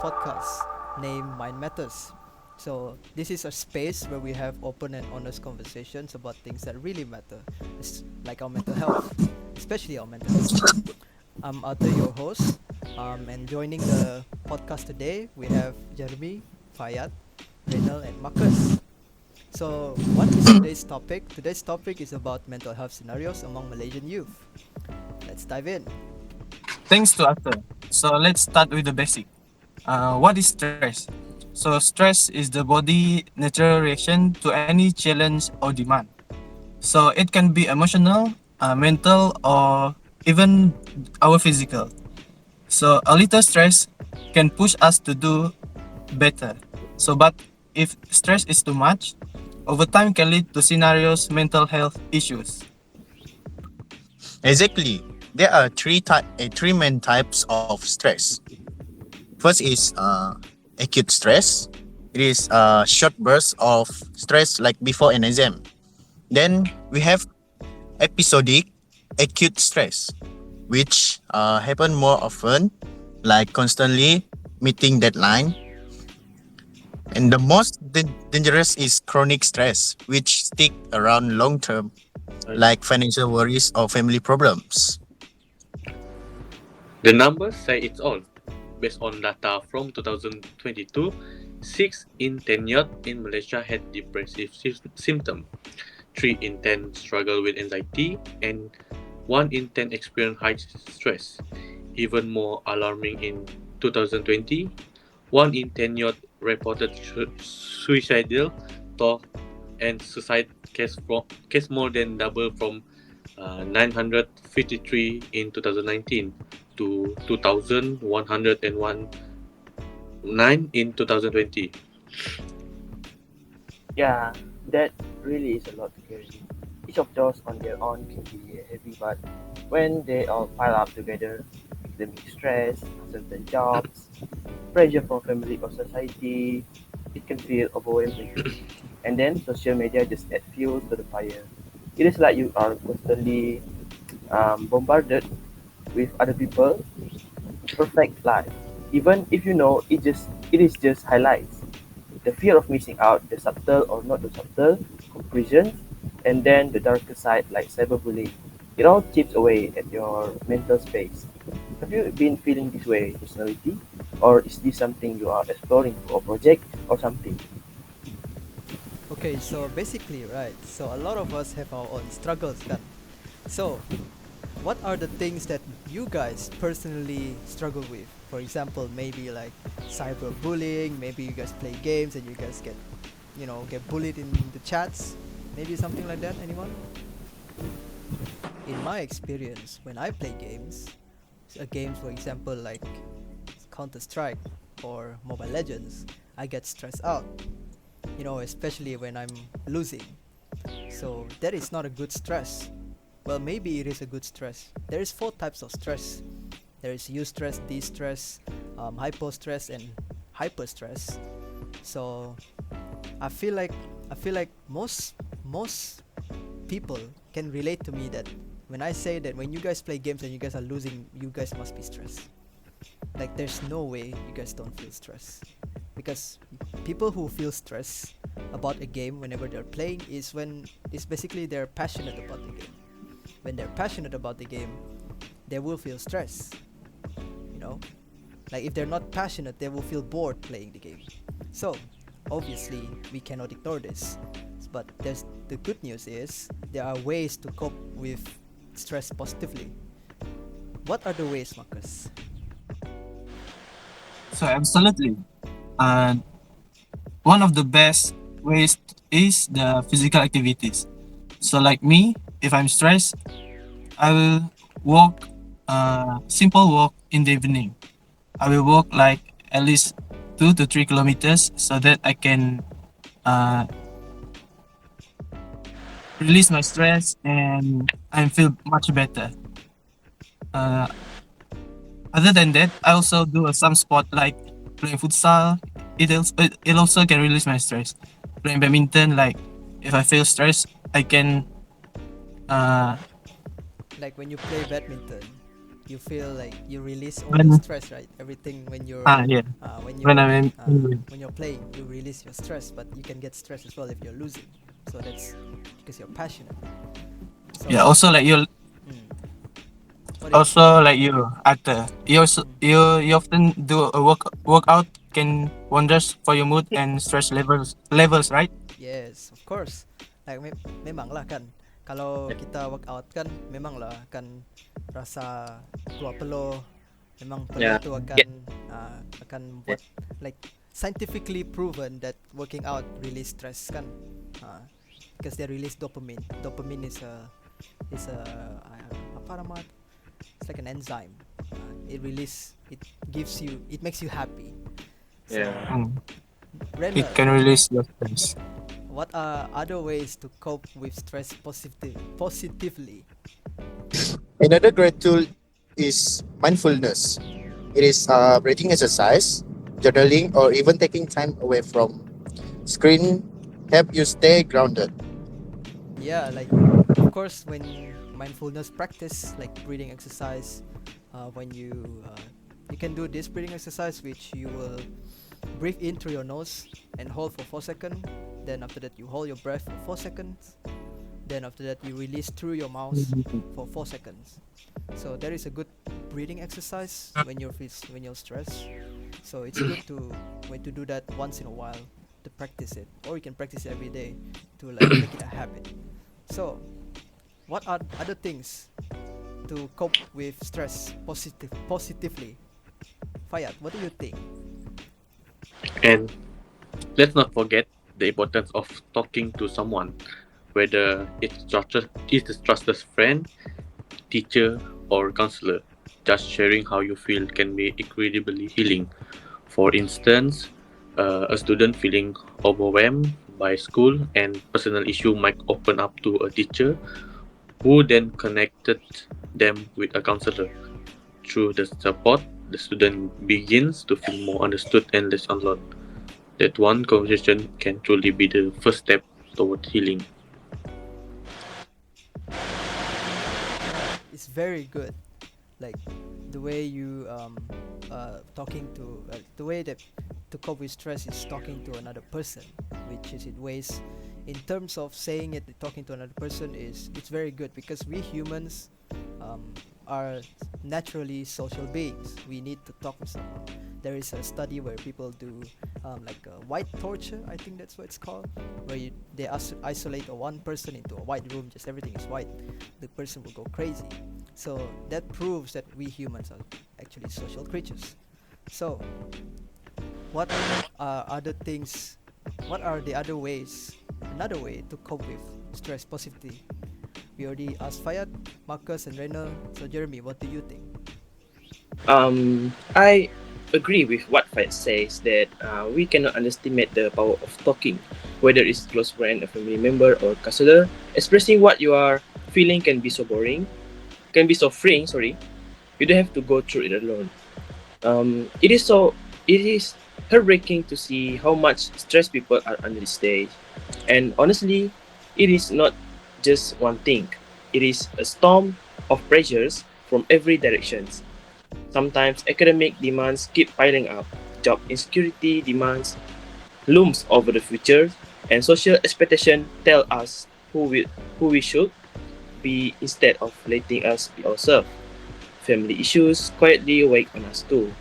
podcast named Mind Matters. So, this is a space where we have open and honest conversations about things that really matter, like our mental health, especially our mental health. I'm Arthur, your host, and joining the podcast today, we have Jeremy, Fayyadh, Raynald, and Marcus. So, what is today's topic? Today's topic is about mental health scenarios among Malaysian youth. Let's dive in. Thanks to Arthur. So let's start with the basic. What is stress? So stress is the body natural reaction to any challenge or demand. So it can be emotional, mental, or even our physical. So a little stress can push us to do better. But if stress is too much, over time can lead to scenarios mental health issues. Exactly. There are three main types of stress. First is acute stress. It is a short burst of stress like before an exam. Then we have episodic acute stress, which happen more often, like constantly meeting deadline. And the most dangerous is chronic stress, which stick around long term, like financial worries or family problems. The numbers say it's all. Based on data from 2022, 6 in 10 youth in Malaysia had depressive symptoms, 3 in 10 struggle with anxiety, and 1 in 10 experience high stress. Even more alarming in 2020, 1 in 10 youth reported suicidal thought and suicide case more than double from 953 in 2019 to 2,101 9 in 2020. Yeah, that really is a lot to carry. Each of those on their own can be heavy, but when they all pile up together, academic stress, certain jobs, pressure from family or society, it can feel overwhelming. And then social media just add fuel to the fire. It is like you are constantly bombarded with other people perfect life, even if you know it is just highlights. The fear of missing out, the subtle or not so subtle comparisons, and then the darker side like cyberbullying. It all chips away at your mental space. Have you been feeling this way personally, or is this something you are exploring for a project or something? Okay, so basically, right. So a lot of us have our own struggles, kan? So, what are the things that you guys personally struggle with? For example, maybe like cyberbullying, maybe you guys play games and you guys get bullied in the chats, maybe something like that. Anyone? In my experience, when I play games for example like Counter Strike or Mobile Legends, I get stressed out. Especially when I'm losing. So that is not a good stress. Well, maybe it is a good stress. There is four types of stress. There is eustress, de-stress, hypostress, and hyperstress. So I feel like most people can relate to me that when I say that when you guys play games and you guys are losing, you guys must be stressed. Like there's no way you guys don't feel stress, because people who feel stress about a game whenever they're playing is when it's basically they're passionate about the game. When they're passionate about the game, they will feel stress. You know, like if they're not passionate, they will feel bored playing the game. So obviously we cannot ignore this. But there's the good news is there are ways to cope with stress positively. What are the ways, Marcus? So absolutely. Uh, One of the best ways is the physical activities. So like me, if I'm stressed, I will walk simple walk in the evening. I will walk like at least 2 to 3 kilometers so that I can uh, release my stress and I feel much better. Uh, Other than that, I also do some sport like playing futsal. It also can release my stress. Playing badminton, like if I feel stressed, I can uh Like when you play badminton, you feel like you release all When your stress, right? Everything when you're yeah, when when you're I'm when you're playing, you release your stress, but you can get stressed as well if you're losing. So that's because you're passionate. So yeah, also like you mm, what do you? also like you actor. You also, Mm, you often do a workout can wonders for your mood and stress levels, right? yes, of course. Like memang lah kan. Kalau kita workout kan, memang lah akan rasa keluar peluh. Memang peluh Yeah. tu akan buat like scientifically proven that working out release stress kan. Uh, because they release dopamine. Dopamine is a apa nama? It's like an enzyme. It gives you, it makes you happy. So Yeah. Mm. It Renner, can release your stress. what are other ways to cope with stress positively? Another great tool is mindfulness. It is breathing exercise, journaling, or even taking time away from screen help you stay grounded. Yeah, like of course when mindfulness practice like breathing exercise, when you can do this breathing exercise which you will breathe in through your nose and hold for 4 seconds. Then after that you hold your breath for 4 seconds. Then after that you release through your mouth for 4 seconds. So that is a good breathing exercise when you're stressed. So it's good to do that once in a while to practice it, or you can practice it every day to like make it a habit. So what are other things to cope with stress positively? Fayyadh, what do you think? And let's not forget the importance of talking to someone, whether it's a trusted friend, teacher, or counselor. Just sharing how you feel can be incredibly healing. For instance, a student feeling overwhelmed by school and personal issue might open up to a teacher who then connected them with a counselor. Through the support, the student begins to feel more understood and less alone. That one conversation can truly be the first step toward healing. Yeah, it's very good. Like the way you talking to the way that to cope with stress is talking to another person, which is it ways in terms of saying it, talking to another person is it's very good because we humans um, are naturally social beings. We need to talk with someone. There is a study where people do like a white torture, I think that's what it's called, where they isolate a one person into a white room, just everything is white. The person will go crazy. So that proves that we humans are actually social creatures. So what are other things? What are the other ways? Another way to cope with stress positively. We already asked Fayyadh, Marcus, and Raynald. So Jeremy, what do you think? I agree with what Fayyadh says that we cannot underestimate the power of talking, whether it's close friend, a family member, or counselor. Expressing what you are feeling can be so freeing. Sorry, you don't have to go through it alone. It is heartbreaking to see how much stress people are under these days. And honestly, it is not just one thing. It is a storm of pressures from every direction. Sometimes academic demands keep piling up, job insecurity demands looms over the future, and social expectation tell us who we should be instead of letting us be ourselves. Family issues quietly weigh on us too,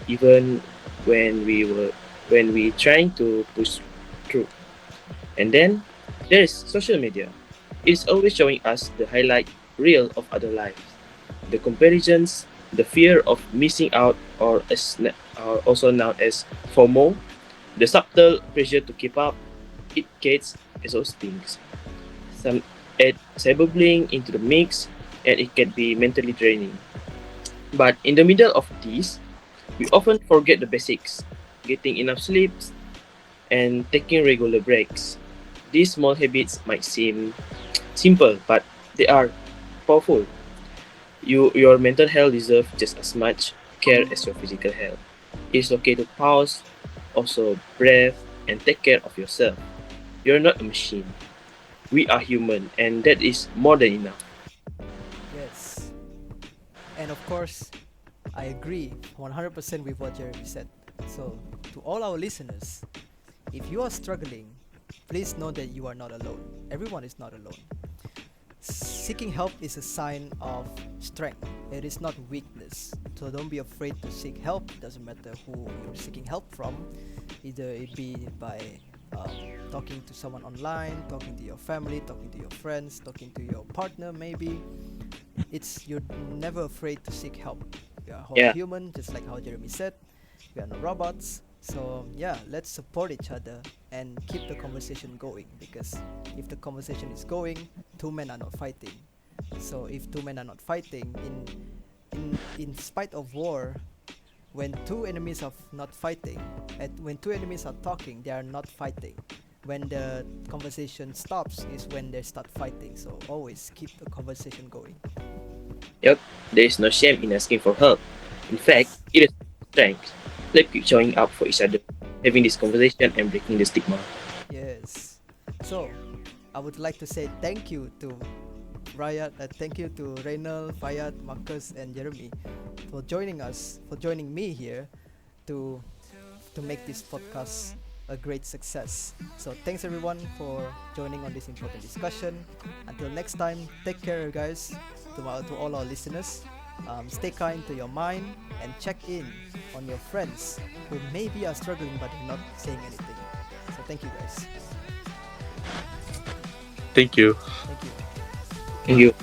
even when we trying to push through. And then there's social media. It's always showing us the highlight reel of other lives. The comparisons, the fear of missing out, also known as FOMO, the subtle pressure to keep up, it gets exhausting. Some add cyberbullying into the mix, and it can be mentally draining. But in the middle of this, we often forget the basics: getting enough sleep and taking regular breaks. These small habits might seem simple, but they are powerful. Your mental health deserves just as much care as your physical health. It's okay to pause, also breathe, and take care of yourself. You're not a machine. We are human, and that is more than enough. Yes. And And of course, I agree 100% with what Jeremy said. So, to all our listeners, if you are struggling, please know that you are not alone. Everyone is not alone. Seeking help is a sign of strength. It is not weakness. So don't be afraid to seek help. Doesn't matter who you're seeking help from. Either it be by talking to someone online, talking to your family, talking to your friends, talking to your partner maybe. You're never afraid to seek help. We are all Yeah. human, just like how Jeremy said. We are not robots. So yeah, let's support each other and keep the conversation going, because if the conversation is going, two men are not fighting. So if two men are not fighting in spite of war, when two enemies are not fighting, and when two enemies are talking, they are not fighting. When the conversation stops is when they start fighting. So always keep the conversation going. Yep, there is no shame in asking for help. In fact, it is strength. Let's keep showing up for each other, having this conversation and breaking the stigma. Yes. So I would like to say thank you to thank you to Raynald, Fayyadh, Marcus, and Jeremy for joining us, for joining me here to make this podcast a great success. So thanks everyone for joining on this important discussion. Until next time, take care, guys. To all our listeners, stay kind to your mind and check in on your friends who maybe are struggling but are not saying anything. So thank you, guys. Thank you. Thank you. Thank you.